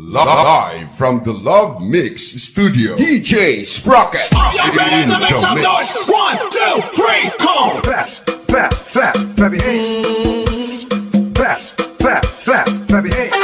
Live from the Love Mix Studio, DJ Sprocket. Are you ready to make some noise? 1, 2, 3, come on! Clap, clap, clap, clap your hands. Clap, clap, clap, clap your hands.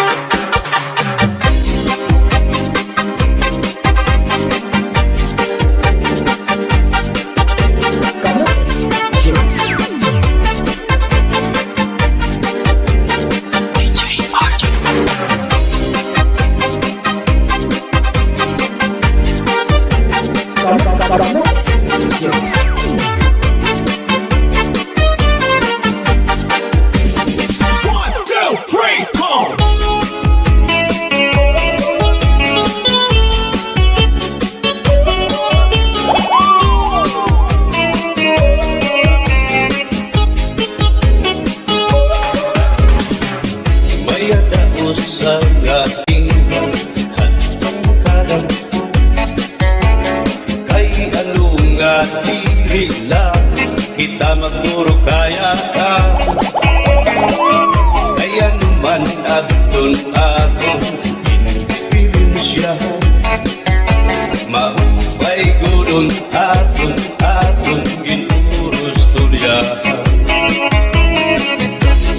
Kita magturo kaya ka kaya naman aton inipilensya maupay gudon aton inurus tulya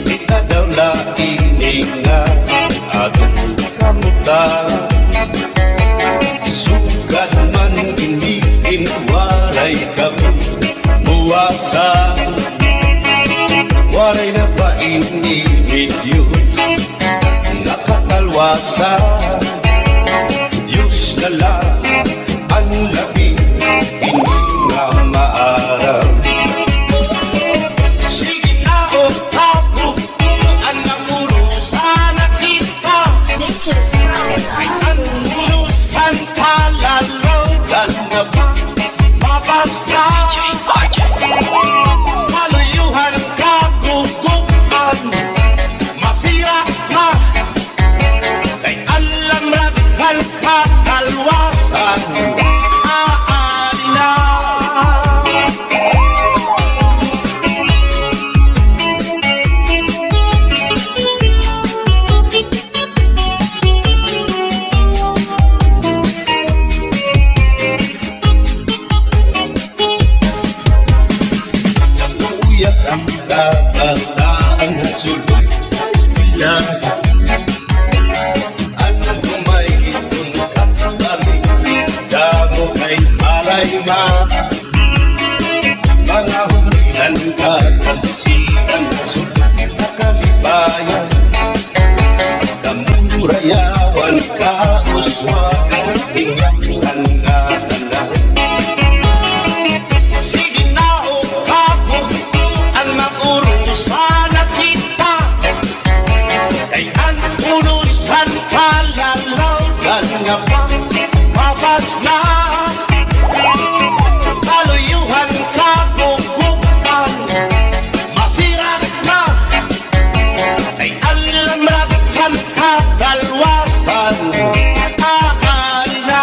kita daw laining nga aton kamutan sugat man hindi inwaray kami buwasa waray na pa ini-reduce nakatalwasa Diyos na lang ang labing hindi nga maaraw sige na o tapo ang namuro sana kita ay ang urusan palalaw dan na ba mabasta maluyuhan kagugupan masira na kay alam raghal katalwasan aali na ang kabataan na sulod sila anong kumaitong kapatami damo kay malay ma mga humilan katansigan nakalibayan kamurayawan kauswagan ingatan nga tanan nga pa mabas na kaluyuhan kagugupan masira na ay alam raghal katalwasan aali na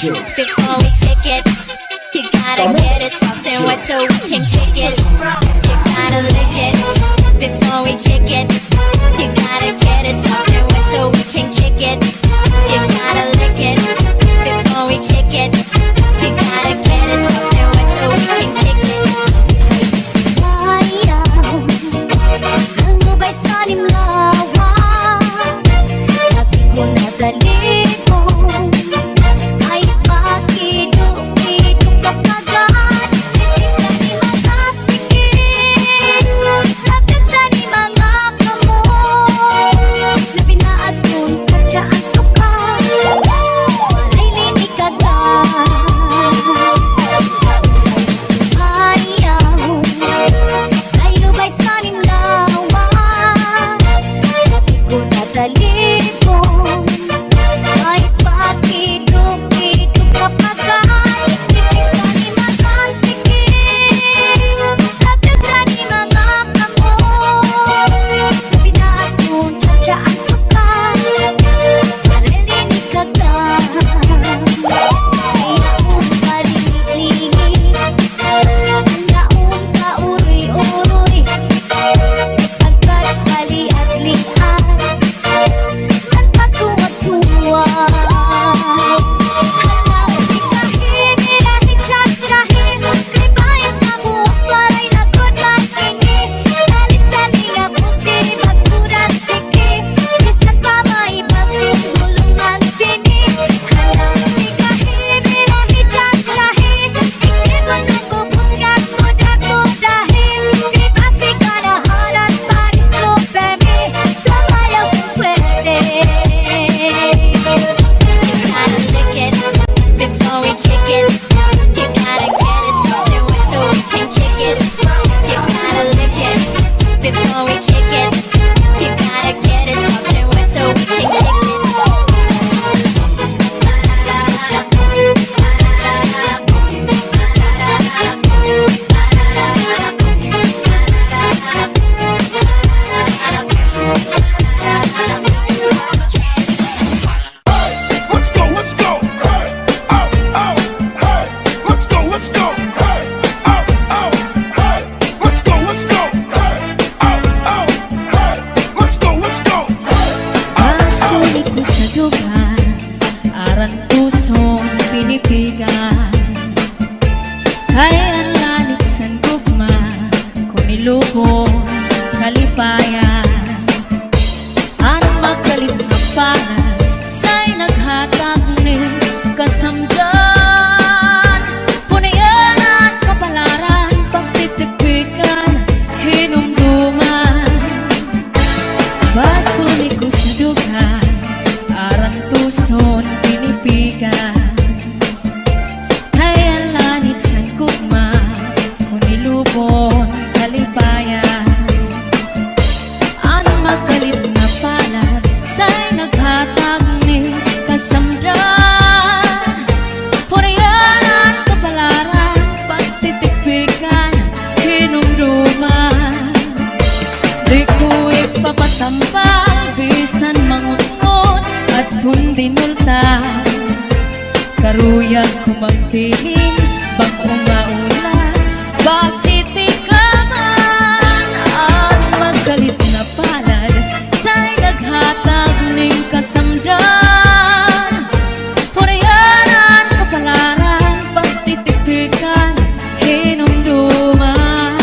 Before we kick it, you gotta get it soft and wet so we can kick it. You gotta lick it. Before we kick it, you gotta get it soft and wet so we can kick it. You gotta lick it. Before we kick it, you gotta get it soft and wet so we can kick it. Sayang, ang mubay sa nimlawan, sabi ko na dali mo. Ay pakido-kido ka kagad, titig sa di makasikip, lapdag sa di mga kamoy, na binaat kong kadyaan to ka, walay linig ka na. Ayaw, ay lubay sa nimlawan, sabi ko na dali mo. Ay pakido-kido ka kagad, titig sa di makasikip, lapdag sa di mga kamoy, na binaat kong kadyaan to ka, walay linig ka na. Kaya kung palingi-lingi, naong kauroy-uroy, agad bali at lian, ang patuwa-tuwa. Hala, ikahin, irahin, tsahtsahin, kribayan sa buwas, waray na good makinig, salit-saling abuti, magkuran sikip, bisan pa maibagin, gulungan sinig. Hala, ikahin, irahin, tsahtsahin, ikit mo nagbubunggat, kuda-kudahin, kribasi kanahanan, paris to bebe, sumayaw sa pwede. You gotta lick it before we kick it. You gotta get it soft and wet so we can kick it. You gotta lick it before we kick it. You gotta get it soft and wet so we can kick it. Let's go, let's go. Hey, oh, oh, hey. Let's go, let's go. Hey, oh, oh, hey. Let's go, let's go. Hey, oh, oh, hey. Let's go, let's go. Pasulit ko sa dugan, aran pusong pinipigan. Kaya ang lalit sa gugma, kung ilubong kalipayan. Ang magalit na pangan, sa'y naghatag ni kasamdan. Punayanan, kapalaran, pagtitipikan, hinumduman. Pasulit ko sa dugan, aran tuson pinipigan. Kaya lanit sa gugma, kung ilubon kalipayan. Ang magalit na palad, sa'y naghatag ni kasamdan. Punayanan, kapalaran, pagtitipikan, hinumduman. Di ko ipapatampal, bisan mangunot at hundinulta. Karuyag ko magpiling, bagong maulan, basiti ka man. At magalit na palad, sa'y naghatag ning kasamdan. Punayanan, kapalaran, pagtitipikan, hinumduman.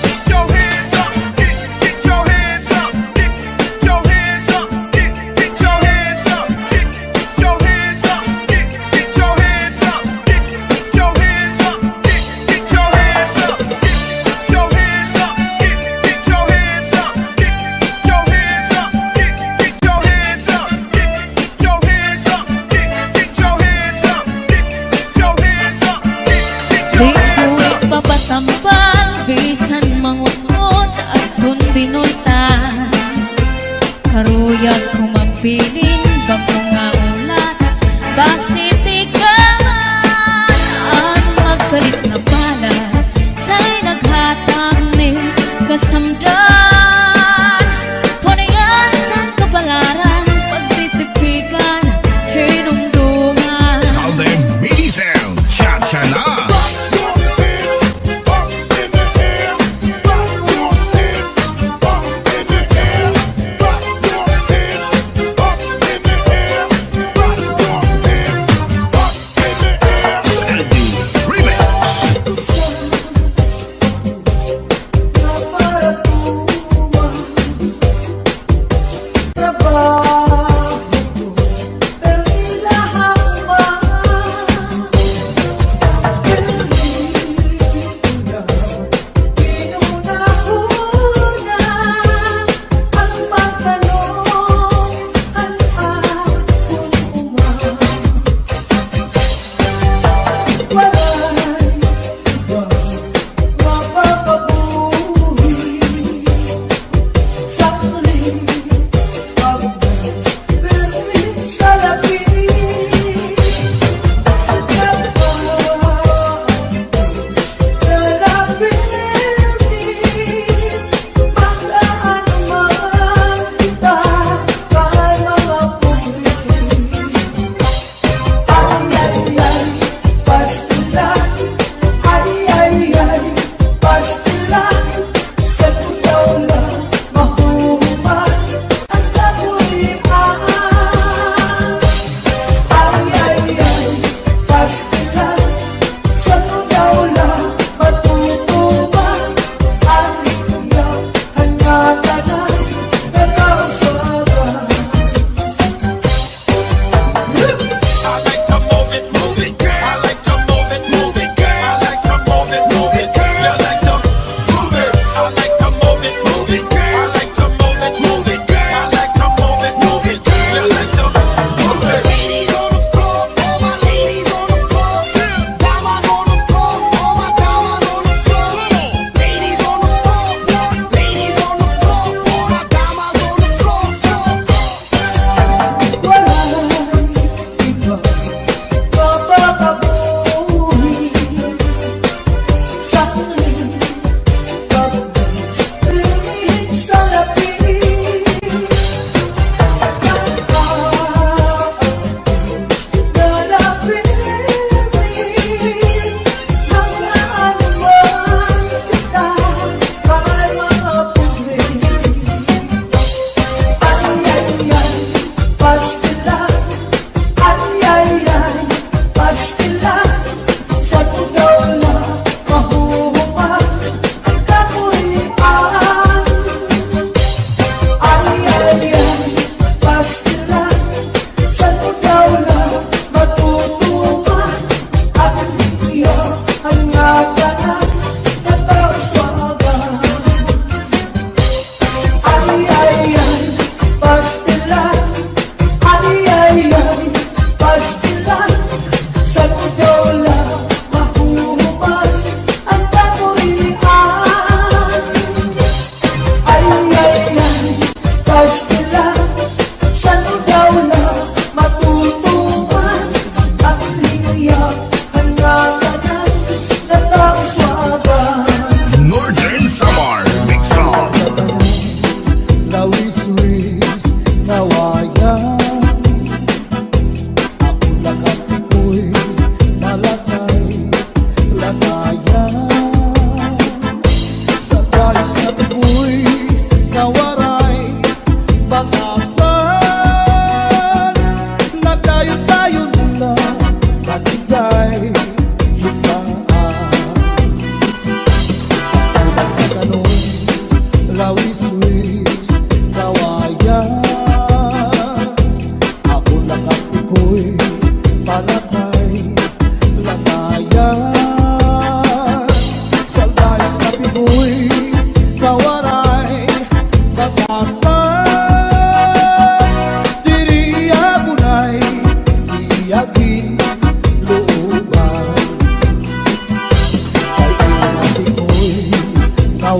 Get your hands up, get your hands up, get your hands up, get your hands up, get your hands up, get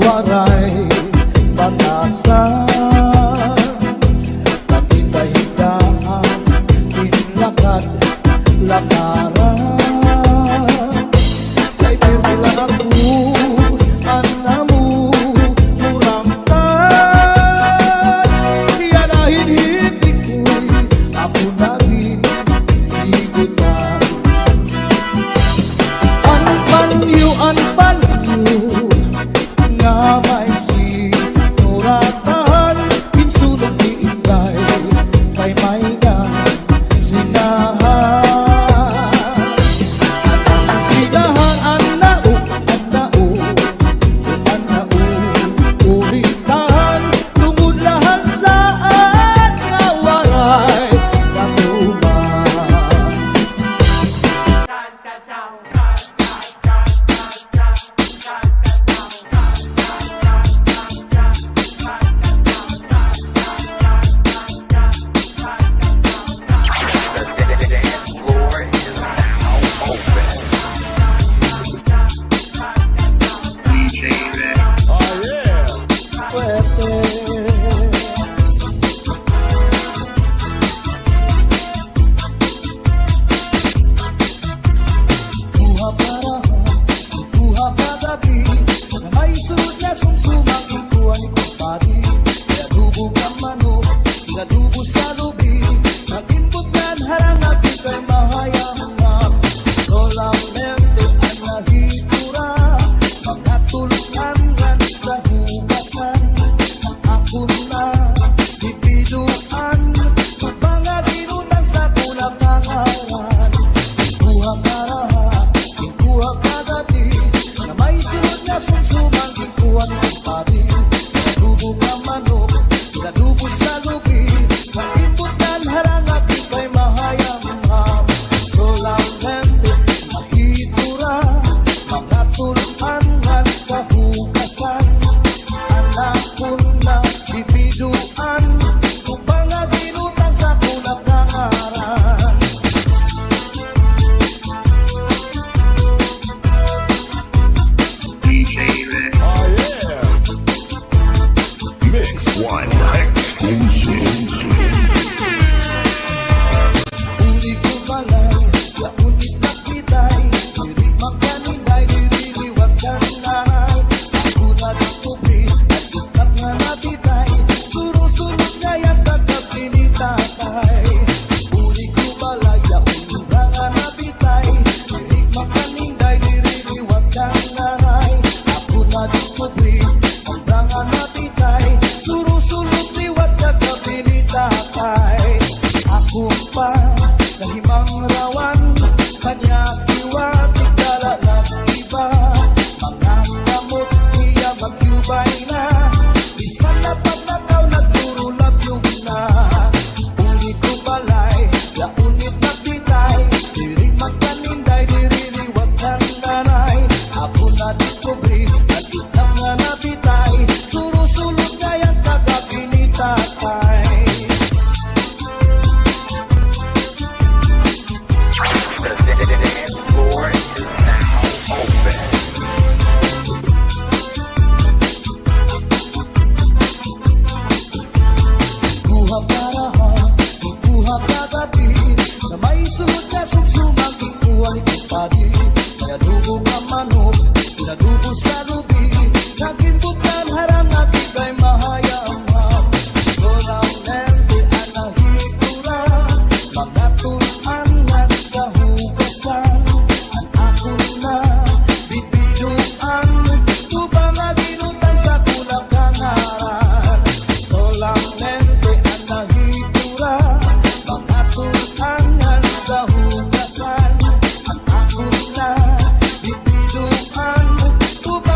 waray batasan. Natindahigaan, tinlakad, lakaran. Kay pirmi lang ako, anamu, muramtan. Iyanahin hindi ko'y ako naging igutan. Anpanyo nga may sinuratan, pinsulong diintay kay may na sinahan. Sinahan anao, ulitan, tumudlahan saan nga waray katuman. Buha parahan, buha kagabi, na may sunod na sumsumang ikuha ni kumpari. Pinadubog ang manok, pinadubos sa lubi, nagimbot yan harang natin kay mahayang. Solamente ang nahitura, mga tulunan yan sa hugasan. Ako na bibiduan, mga ginutang sa kulang pangalan. Buha parahan, ikuha kagabi, na may sunod na sumsumang ikuha ni kumpari. Pinadubog ang manok, pinadubos sa lubi, nagimbot yan harang natin kay mahayang. Solamente mahitura, mga tulunan sa hugasan. Anak ko na bibiduan, kung mga ginutang sa kulang pangalan. Mix one exclusive. Uli ko balay, yaunit na kitay, diri magkaninday, diriliwag ka nanay. Ako na diskubri, at ikat nga natitay, surusunod nga yan kagabi ni tatay. Uli ko balay, yaunit na nga natitay, diri magkaninday, diriliwag ka nanay. Ako na diskubri, at nga natitay, surusunod liwat kagabi ni tatay. Ako pa nahimang rawan, kanya iwat igala ng iba. Mga gamot niya magyubay na, bisan na pagnakaw nagturo labyog na. Uli ko balay, yaunit na bitay, diri magkaninday, diri liwat ng nanay. Ako na diskubri, at itam nga nabitay, surusulog nga yan kagabi ni tatay. Buha parahan, buha kagabi, na may sunod na sumsumang ikuha ni kumpari. Pinadubog ang manok, pinadubos sa lubi, nagimbot yan harang natin kay mahayang. Solamente ang nahitura, mga tulunan sa hugasan. Ang ako na bibiduan, tubang nga ginutang sa kulang kangaran. Solamente ang nahitura, mga tulunan sa hugasan. Ang ako na bibiduan, tubang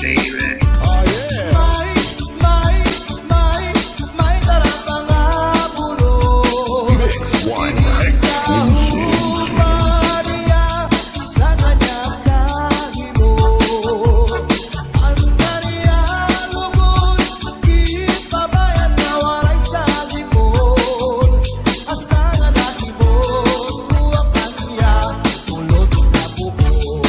May darapang abulo. Mix One exclusive. Maria sa kanyang kahimo. Ang kanyang lubos, ipabayad na walay sa limon. Hasta nga naibot, tuwang kanya, tulot na bubog.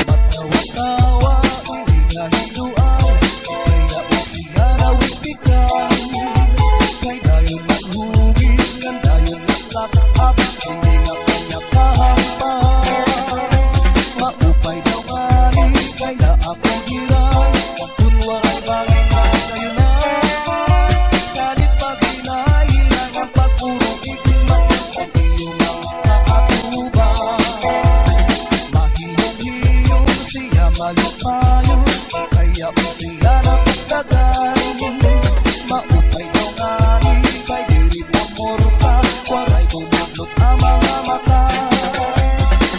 Matawa-tawa, hindi na hiluan, kaya usiya na witikan. Kay dayon ng hugis, ng dayon ng lakap, hindi na kanya kahampan. Maupay daw ani, kaya akong hiran, kung waray bagay na kayo na. Salit pag hinahilan ang pagpurong ikimak sa iyong mga kaatuban. Mahiyong-hiyong siya malupayo, kaya kung siya napagdagan. Maupay daw ngani, kay diri pamor ka, waray tumublot ang mga mata.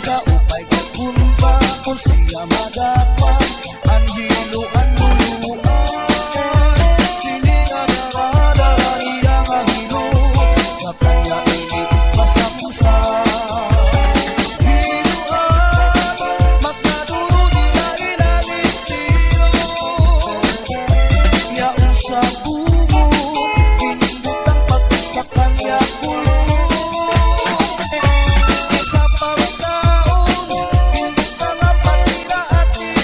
Kaupay kay kumpa, kung siya madapa, ang hiluan luluan. Siningan narada, iyang ahilo, sa kanya initig pa sa pusa. Hiluan, magkaduro nila inalistino. Yaong sa bungo, inibutang pati sa kanya kulo. Sa pagkaon, hindi pa nga pati na atin.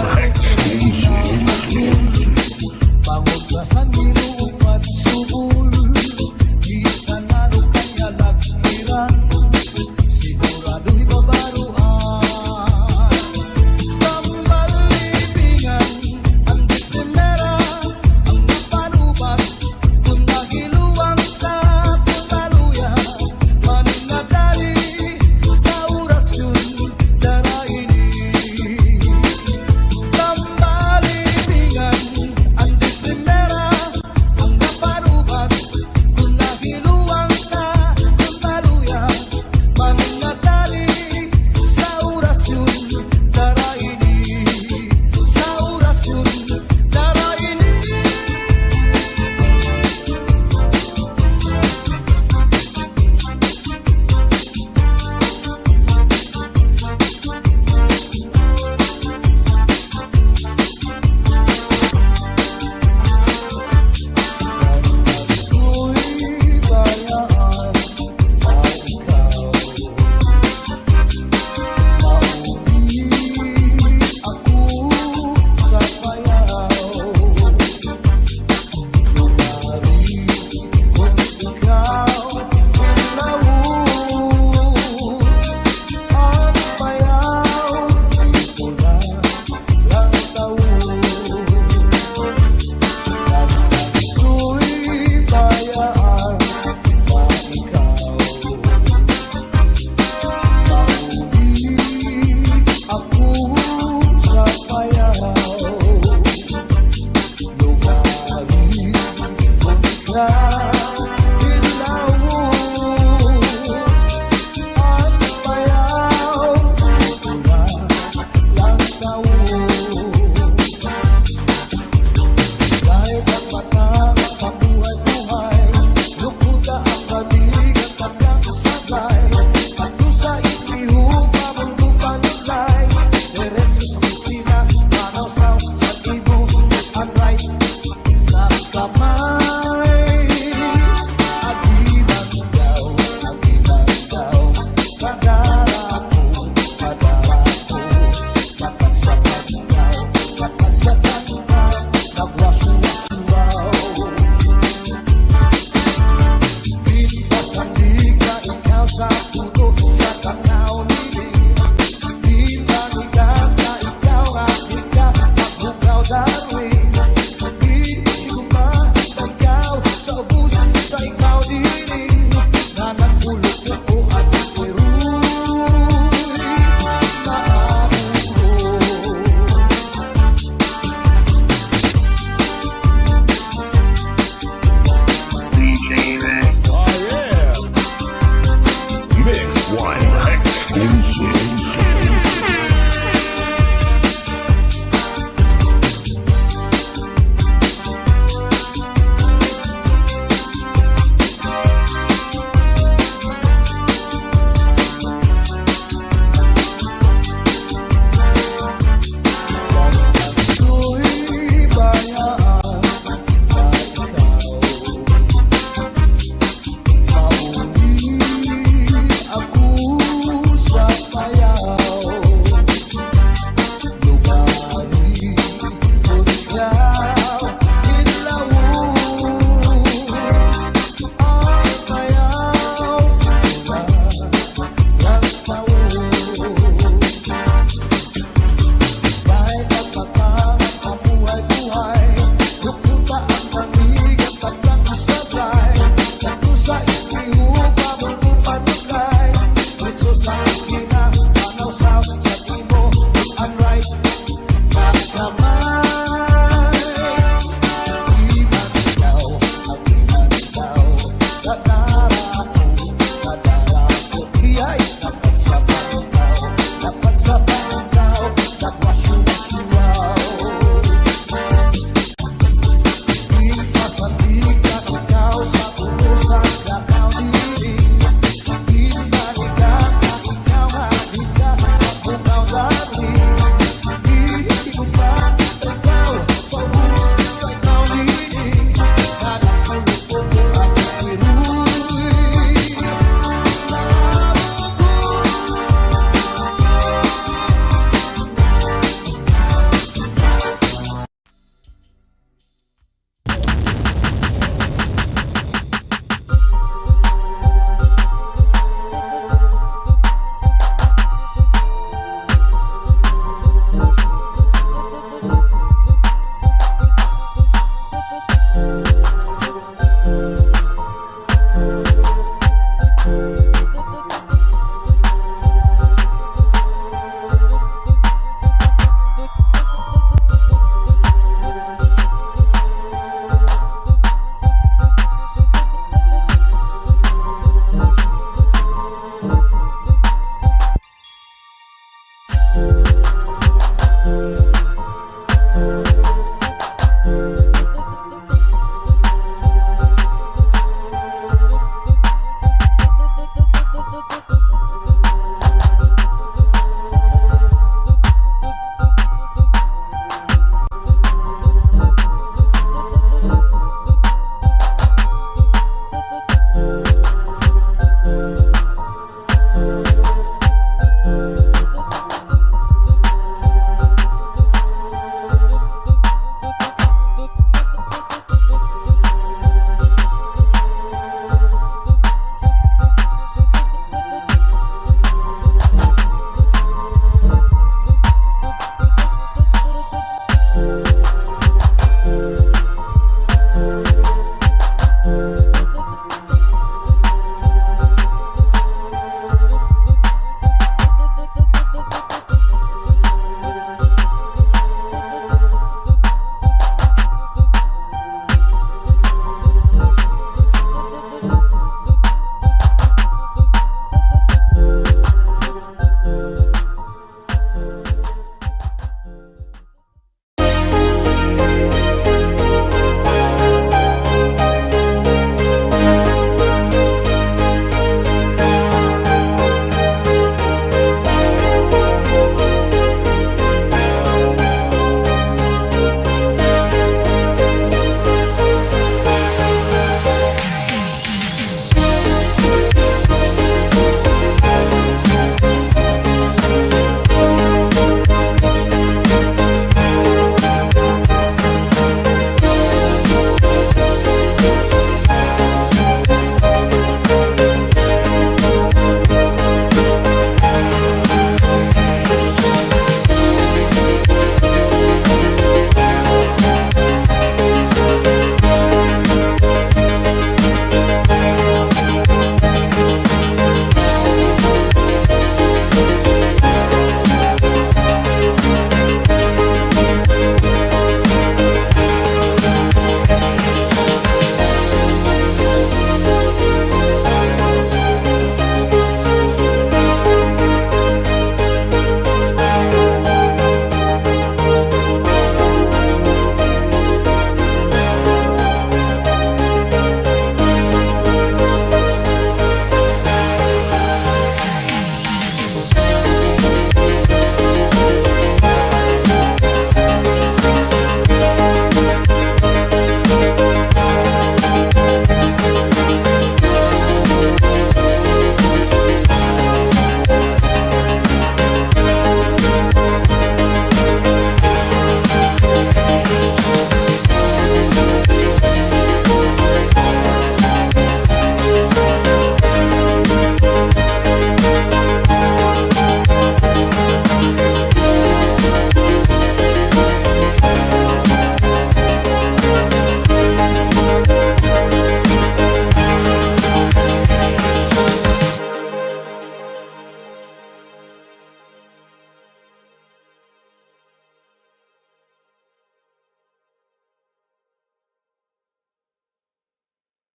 Mix.